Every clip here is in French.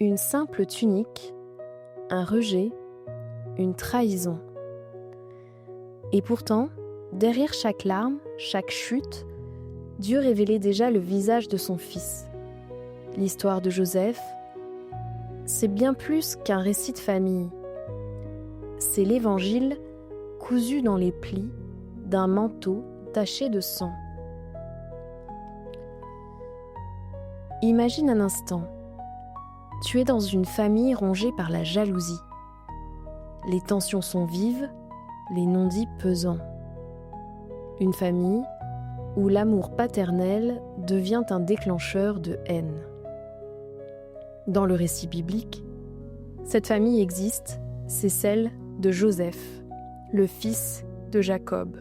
Une simple tunique, un rejet, une trahison. Et pourtant, derrière chaque larme, chaque chute, Dieu révélait déjà le visage de son Fils. L'histoire de Joseph, c'est bien plus qu'un récit de famille. C'est l'Évangile cousu dans les plis d'un manteau taché de sang. Imagine un instant, tu es dans une famille rongée par la jalousie. Les tensions sont vives, les non-dits pesants. Une famille où l'amour paternel devient un déclencheur de haine. Dans le récit biblique, cette famille existe, c'est celle de Joseph, le fils de Jacob.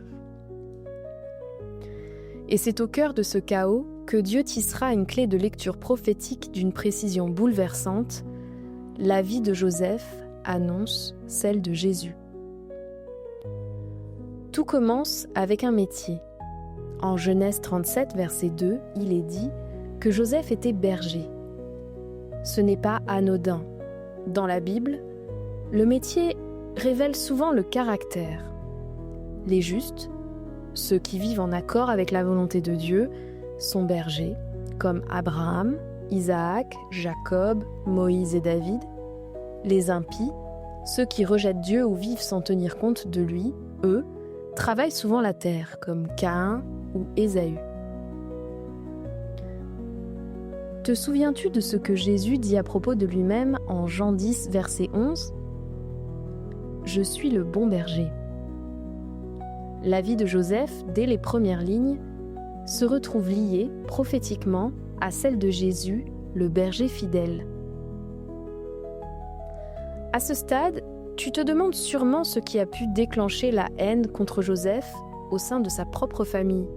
Et c'est au cœur de ce chaos que Dieu tissera une clé de lecture prophétique d'une précision bouleversante. La vie de Joseph annonce celle de Jésus. Tout commence avec un métier. En Genèse 37, verset 2, il est dit que Joseph était berger. Ce n'est pas anodin. Dans la Bible, le métier révèle souvent le caractère. Les justes, ceux qui vivent en accord avec la volonté de Dieu, sont bergers, comme Abraham, Isaac, Jacob, Moïse et David. Les impies, ceux qui rejettent Dieu ou vivent sans tenir compte de lui, eux, travaillent souvent la terre, comme Caïn ou Ésaü. Te souviens-tu de ce que Jésus dit à propos de lui-même en Jean 10, verset 11 ? « Je suis le bon berger ». La vie de Joseph, dès les premières lignes, se retrouve liée prophétiquement à celle de Jésus, le berger fidèle. À ce stade, tu te demandes sûrement ce qui a pu déclencher la haine contre Joseph au sein de sa propre famille.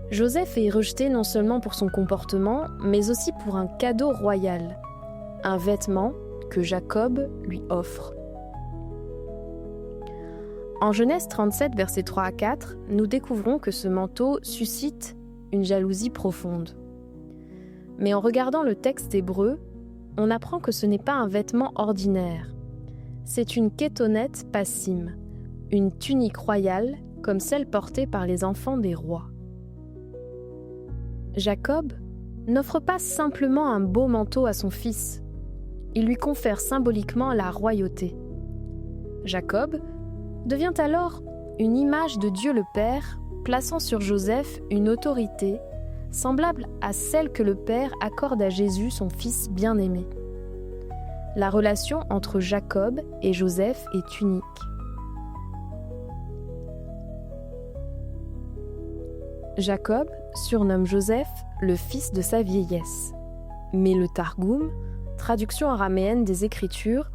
Joseph est rejeté non seulement pour son comportement, mais aussi pour un cadeau royal, un vêtement que Jacob lui offre. En Genèse 37, versets 3 à 4, nous découvrons que ce manteau suscite une jalousie profonde. Mais en regardant le texte hébreu, on apprend que ce n'est pas un vêtement ordinaire. C'est une kétonette passim, une tunique royale comme celle portée par les enfants des rois. Jacob n'offre pas simplement un beau manteau à son fils, il lui confère symboliquement la royauté. Jacob devient alors une image de Dieu le Père, plaçant sur Joseph une autorité semblable à celle que le Père accorde à Jésus, son Fils bien-aimé. La relation entre Jacob et Joseph est unique. Jacob surnomme Joseph le fils de sa vieillesse. Mais le Targum, traduction araméenne des Écritures,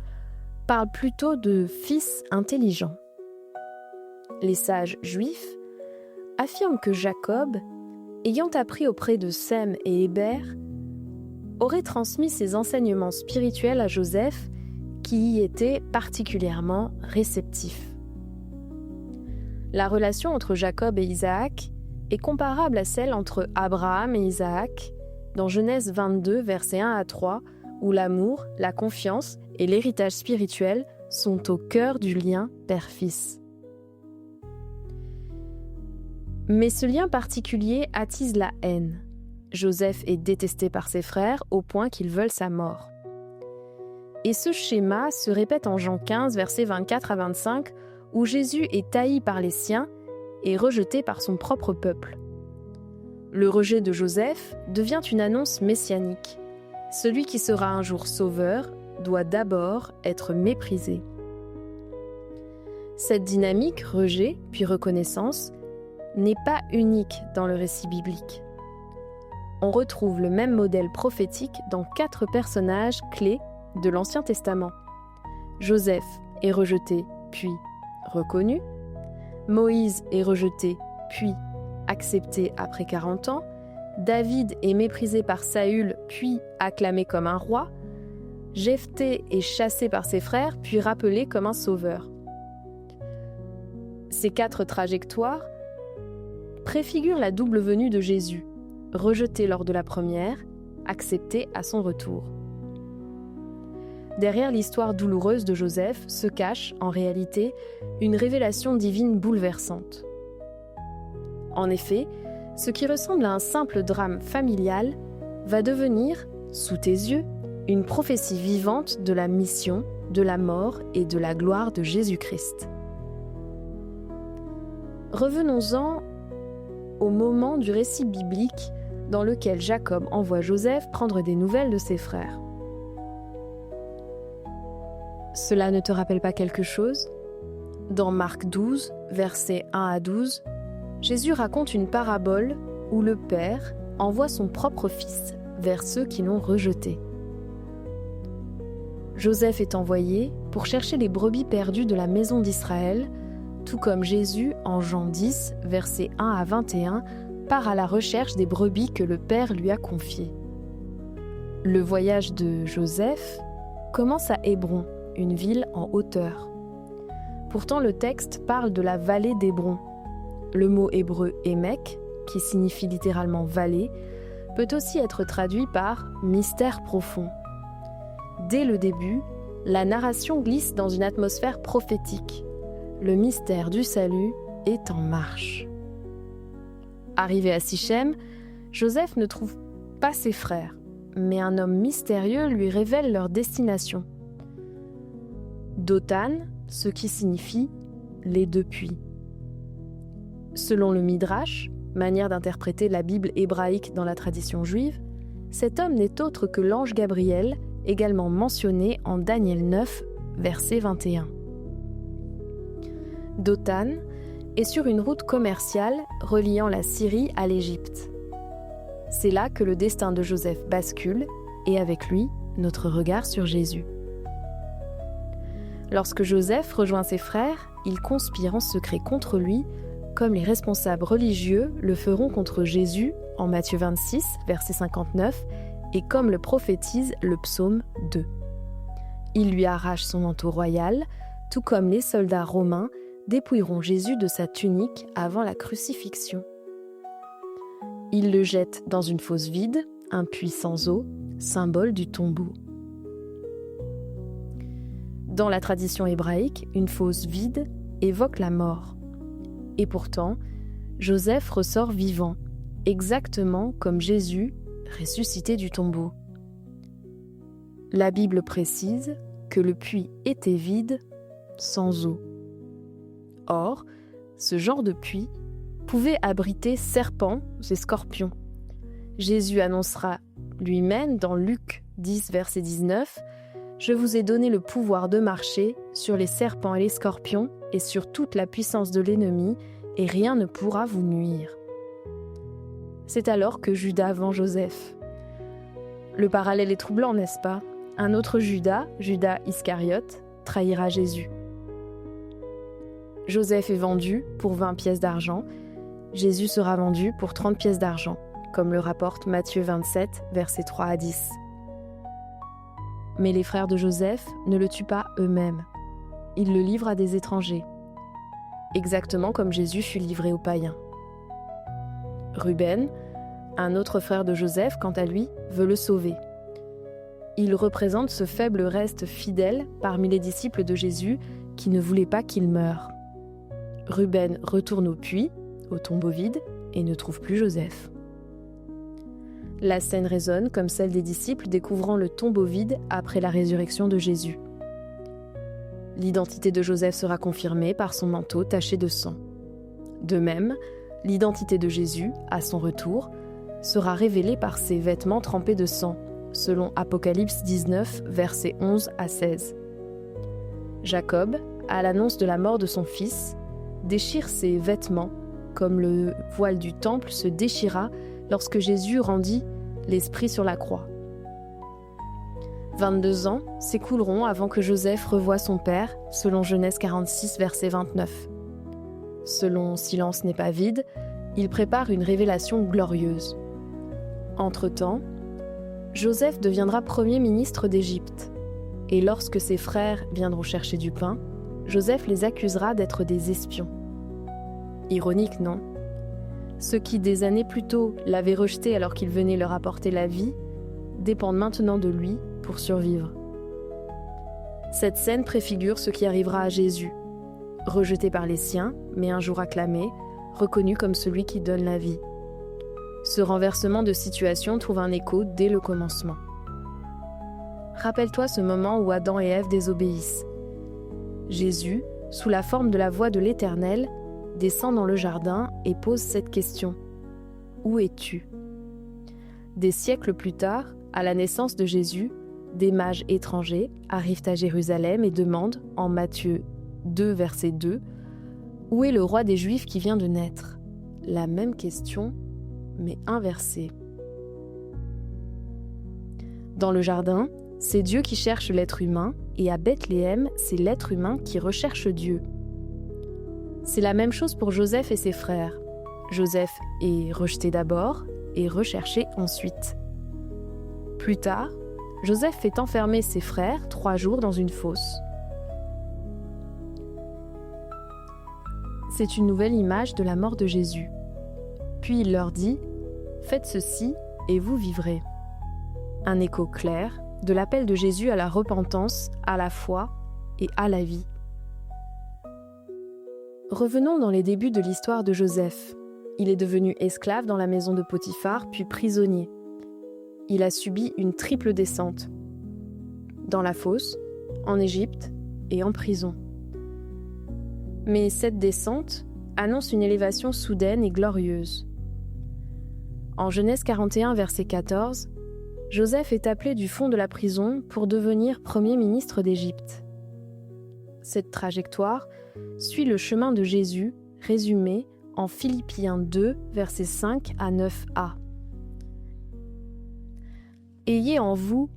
parle plutôt de fils intelligent. Les sages juifs affirment que Jacob, ayant appris auprès de Sem et Héber, aurait transmis ses enseignements spirituels à Joseph, qui y était particulièrement réceptif. La relation entre Jacob et Isaac est comparable à celle entre Abraham et Isaac, dans Genèse 22, versets 1 à 3, où l'amour, la confiance et l'héritage spirituel sont au cœur du lien père-fils. Mais ce lien particulier attise la haine. Joseph est détesté par ses frères au point qu'ils veulent sa mort. Et ce schéma se répète en Jean 15, versets 24 à 25, où Jésus est haï par les siens et rejeté par son propre peuple. Le rejet de Joseph devient une annonce messianique. Celui qui sera un jour sauveur doit d'abord être méprisé. Cette dynamique, rejet puis reconnaissance, n'est pas unique dans le récit biblique. On retrouve le même modèle prophétique dans 4 personnages clés de l'Ancien Testament. Joseph est rejeté puis reconnu. Moïse est rejeté puis accepté après 40 ans. David est méprisé par Saül puis acclamé comme un roi. Jephthé est chassé par ses frères puis rappelé comme un sauveur. Ces 4 trajectoires préfigurent la double venue de Jésus, rejeté lors de la première acceptée à son retour. Derrière l'histoire douloureuse de Joseph se cache, en réalité, une révélation divine bouleversante. En effet, ce qui ressemble à un simple drame familial va devenir, sous tes yeux, une prophétie vivante de la mission, de la mort et de la gloire de Jésus-Christ. Revenons-en au moment du récit biblique dans lequel Jacob envoie Joseph prendre des nouvelles de ses frères. Cela ne te rappelle pas quelque chose ? Dans Marc 12, versets 1 à 12, Jésus raconte une parabole où le Père envoie son propre Fils vers ceux qui l'ont rejeté. Joseph est envoyé pour chercher les brebis perdues de la maison d'Israël, tout comme Jésus, en Jean 10, versets 1 à 21, part à la recherche des brebis que le Père lui a confiées. Le voyage de Joseph commence à Hébron, une ville en hauteur. Pourtant, le texte parle de la vallée d'Hébron. Le mot hébreu « émek », qui signifie littéralement « vallée », peut aussi être traduit par « mystère profond ». Dès le début, la narration glisse dans une atmosphère prophétique. Le mystère du salut est en marche. Arrivé à Sichem, Joseph ne trouve pas ses frères, mais un homme mystérieux lui révèle leur destination. Dothan, ce qui signifie « les deux puits ». Selon le Midrash, manière d'interpréter la Bible hébraïque dans la tradition juive, cet homme n'est autre que l'ange Gabriel, également mentionné en Daniel 9, verset 21. Dothan est sur une route commerciale reliant la Syrie à l'Égypte. C'est là que le destin de Joseph bascule, et avec lui, notre regard sur Jésus. Lorsque Joseph rejoint ses frères, ils conspirent en secret contre lui, comme les responsables religieux le feront contre Jésus en Matthieu 26, verset 59, et comme le prophétise le psaume 2. Ils lui arrachent son manteau royal, tout comme les soldats romains dépouilleront Jésus de sa tunique avant la crucifixion. Ils le jettent dans une fosse vide, un puits sans eau, symbole du tombeau. Dans la tradition hébraïque, une fosse vide évoque la mort. Et pourtant, Joseph ressort vivant, exactement comme Jésus ressuscité du tombeau. La Bible précise que le puits était vide, sans eau. Or, ce genre de puits pouvait abriter serpents et scorpions. Jésus annoncera lui-même dans Luc 10, verset 19, « Je vous ai donné le pouvoir de marcher sur les serpents et les scorpions et sur toute la puissance de l'ennemi, et rien ne pourra vous nuire. » C'est alors que Judas vend Joseph. Le parallèle est troublant, n'est-ce pas ? Un autre Judas, Judas Iscariote, trahira Jésus. Joseph est vendu pour 20 pièces d'argent. Jésus sera vendu pour 30 pièces d'argent, comme le rapporte Matthieu 27, versets 3 à 10. Mais les frères de Joseph ne le tuent pas eux-mêmes. Ils le livrent à des étrangers, exactement comme Jésus fut livré aux païens. Ruben, un autre frère de Joseph, quant à lui, veut le sauver. Il représente ce faible reste fidèle parmi les disciples de Jésus qui ne voulaient pas qu'il meure. Ruben retourne au puits, au tombeau vide, et ne trouve plus Joseph. La scène résonne comme celle des disciples découvrant le tombeau vide après la résurrection de Jésus. L'identité de Joseph sera confirmée par son manteau taché de sang. De même, l'identité de Jésus, à son retour, sera révélée par ses vêtements trempés de sang, selon Apocalypse 19, versets 11 à 16. Jacob, à l'annonce de la mort de son fils, déchire ses vêtements, comme le voile du temple se déchira lorsque Jésus rendit l'Esprit sur la croix. 22 ans s'écouleront avant que Joseph revoie son père, selon Genèse 46, verset 29. Selon Silence n'est pas vide, il prépare une révélation glorieuse. Entre-temps, Joseph deviendra premier ministre d'Égypte. Et lorsque ses frères viendront chercher du pain, Joseph les accusera d'être des espions. Ironique, non ? Ceux qui, des années plus tôt, l'avaient rejeté alors qu'il venait leur apporter la vie, dépendent maintenant de lui pour survivre. Cette scène préfigure ce qui arrivera à Jésus, rejeté par les siens, mais un jour acclamé, reconnu comme celui qui donne la vie. Ce renversement de situation trouve un écho dès le commencement. Rappelle-toi ce moment où Adam et Ève désobéissent. Jésus, sous la forme de la voix de l'Éternel, descend dans le jardin et pose cette question. « Où es-tu » Des siècles plus tard, à la naissance de Jésus, des mages étrangers arrivent à Jérusalem et demandent, en Matthieu 2, verset 2, « Où est le roi des Juifs qui vient de naître ?» La même question, mais inversée. Dans le jardin, c'est Dieu qui cherche l'être humain, et à Bethléem, c'est l'être humain qui recherche Dieu. C'est la même chose pour Joseph et ses frères. Joseph est rejeté d'abord et recherché ensuite. Plus tard, Joseph fait enfermer ses frères 3 jours dans une fosse. C'est une nouvelle image de la mort de Jésus. Puis il leur dit « Faites ceci et vous vivrez ». Un écho clair de l'appel de Jésus à la repentance, à la foi et à la vie. Revenons dans les débuts de l'histoire de Joseph. Il est devenu esclave dans la maison de Potiphar, puis prisonnier. Il a subi une triple descente. Dans la fosse, en Égypte et en prison. Mais cette descente annonce une élévation soudaine et glorieuse. En Genèse 41, verset 14, Joseph est appelé du fond de la prison pour devenir premier ministre d'Égypte. Cette trajectoire suit le chemin de Jésus, résumé en Philippiens 2, versets 5 à 9a. Ayez en vous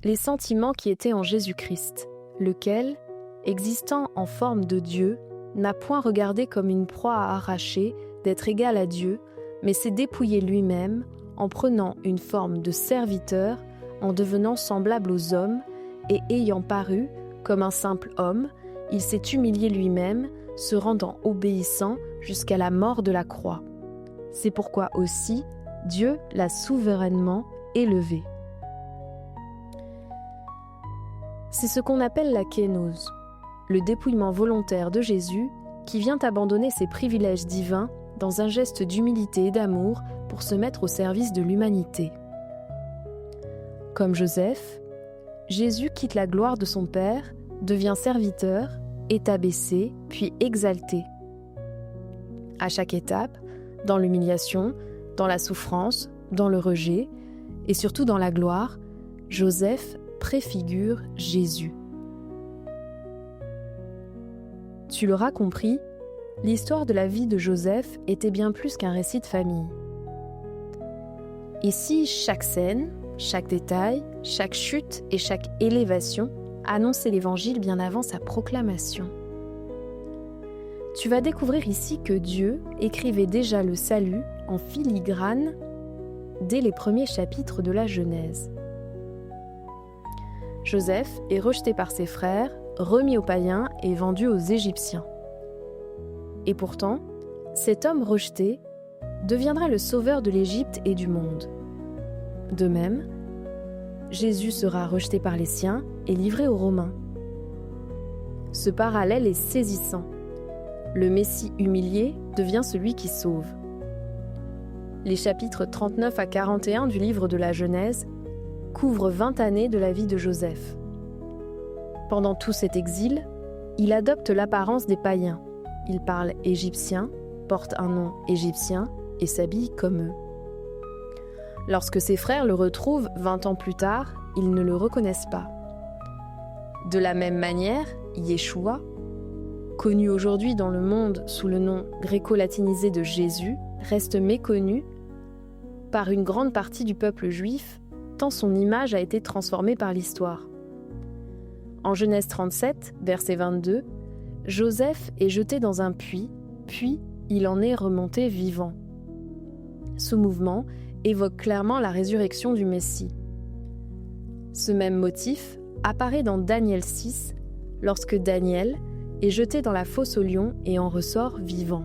les sentiments qui étaient en Jésus-Christ, lequel, existant en forme de Dieu, n'a point regardé comme une proie à arracher d'être égal à Dieu, mais s'est dépouillé lui-même en prenant une forme de serviteur, en devenant semblable aux hommes, et ayant paru comme un simple homme, il s'est humilié lui-même, se rendant obéissant jusqu'à la mort de la croix. C'est pourquoi aussi Dieu l'a souverainement élevé. C'est ce qu'on appelle la kénose, le dépouillement volontaire de Jésus qui vient abandonner ses privilèges divins dans un geste d'humilité et d'amour pour se mettre au service de l'humanité. Comme Joseph, Jésus quitte la gloire de son Père, devient serviteur, est abaissé, puis exalté. À chaque étape, dans l'humiliation, dans la souffrance, dans le rejet, et surtout dans la gloire, Joseph préfigure Jésus. Tu l'auras compris, l'histoire de la vie de Joseph était bien plus qu'un récit de famille. Ici, chaque scène, chaque détail, chaque chute et chaque élévation annonçait l'Évangile bien avant sa proclamation. Tu vas découvrir ici que Dieu écrivait déjà le salut en filigrane dès les premiers chapitres de la Genèse. Joseph est rejeté par ses frères, remis aux païens et vendu aux Égyptiens. Et pourtant, cet homme rejeté deviendra le sauveur de l'Égypte et du monde. De même, Jésus sera rejeté par les siens et livré aux Romains. Ce parallèle est saisissant. Le Messie humilié devient celui qui sauve. Les chapitres 39 à 41 du livre de la Genèse couvrent 20 années de la vie de Joseph. Pendant tout cet exil, il adopte l'apparence des païens. Il parle égyptien, porte un nom égyptien et s'habille comme eux. Lorsque ses frères le retrouvent 20 ans plus tard, ils ne le reconnaissent pas. De la même manière, Yeshua, connu aujourd'hui dans le monde sous le nom gréco-latinisé de Jésus, reste méconnu par une grande partie du peuple juif, tant son image a été transformée par l'histoire. En Genèse 37, verset 22, Joseph est jeté dans un puits, puis il en est remonté vivant. Ce mouvement évoque clairement la résurrection du Messie. Ce même motif apparaît dans Daniel 6, lorsque Daniel est jeté dans la fosse aux lions et en ressort vivant.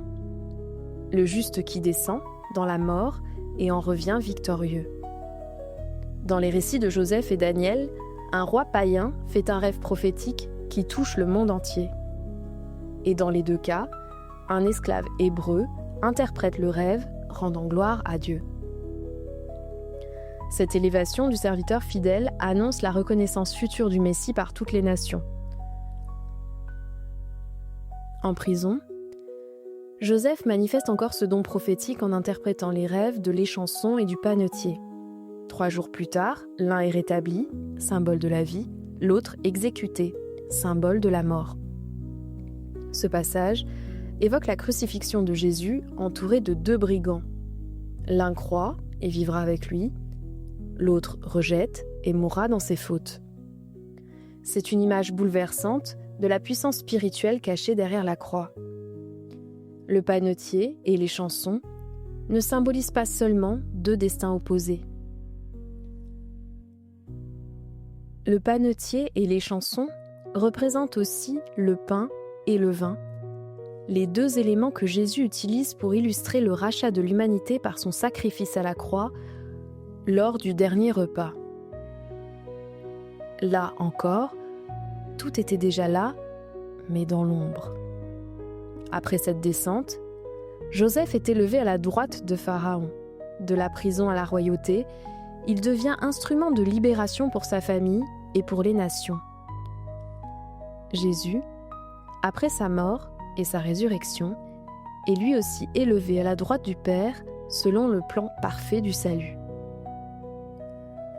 Le juste qui descend dans la mort et en revient victorieux. Dans les récits de Joseph et Daniel, un roi païen fait un rêve prophétique qui touche le monde entier. Et dans les deux cas, un esclave hébreu interprète le rêve, rendant gloire à Dieu. Cette élévation du serviteur fidèle annonce la reconnaissance future du Messie par toutes les nations. En prison, Joseph manifeste encore ce don prophétique en interprétant les rêves de l'échanson et du panetier. 3 jours plus tard, l'un est rétabli, symbole de la vie, l'autre exécuté, symbole de la mort. Ce passage évoque la crucifixion de Jésus entouré de 2 brigands. L'un croit et vivra avec lui, l'autre rejette et mourra dans ses fautes. C'est une image bouleversante de la puissance spirituelle cachée derrière la croix. Le panetier et les chansons ne symbolisent pas seulement 2 destins opposés. Le panetier et les chansons représentent aussi le pain et le vin, les 2 éléments que Jésus utilise pour illustrer le rachat de l'humanité par son sacrifice à la croix lors du dernier repas. Là encore, tout était déjà là, mais dans l'ombre. Après cette descente, Joseph est élevé à la droite de Pharaon. De la prison à la royauté, il devient instrument de libération pour sa famille et pour les nations. Jésus, après sa mort et sa résurrection, est lui aussi élevé à la droite du Père selon le plan parfait du salut.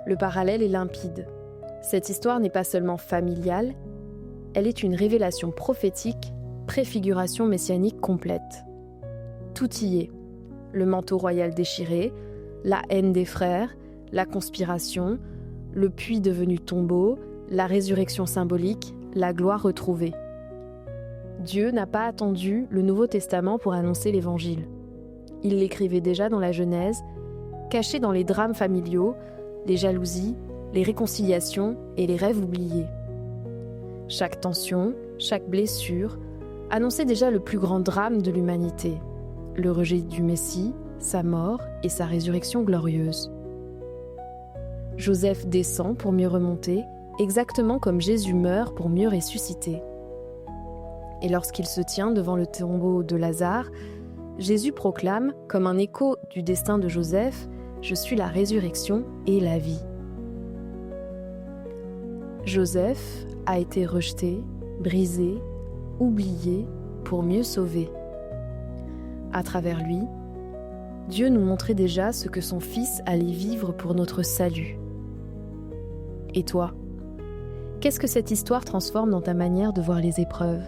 Le parallèle est limpide. Cette histoire n'est pas seulement familiale, elle est une révélation prophétique, préfiguration messianique complète. Tout y est. Le manteau royal déchiré, la haine des frères, la conspiration, le puits devenu tombeau, la résurrection symbolique, la gloire retrouvée. Dieu n'a pas attendu le Nouveau Testament pour annoncer l'Évangile. Il l'écrivait déjà dans la Genèse, caché dans les drames familiaux, les jalousies, les réconciliations et les rêves oubliés. Chaque tension, chaque blessure annonçait déjà le plus grand drame de l'humanité, le rejet du Messie, sa mort et sa résurrection glorieuse. Joseph descend pour mieux remonter, exactement comme Jésus meurt pour mieux ressusciter. Et lorsqu'il se tient devant le tombeau de Lazare, Jésus proclame, comme un écho du destin de Joseph, « Je suis la résurrection et la vie ». Joseph a été rejeté, brisé, oublié pour mieux sauver. À travers lui, Dieu nous montrait déjà ce que son Fils allait vivre pour notre salut. Et toi, qu'est-ce que cette histoire transforme dans ta manière de voir les épreuves ?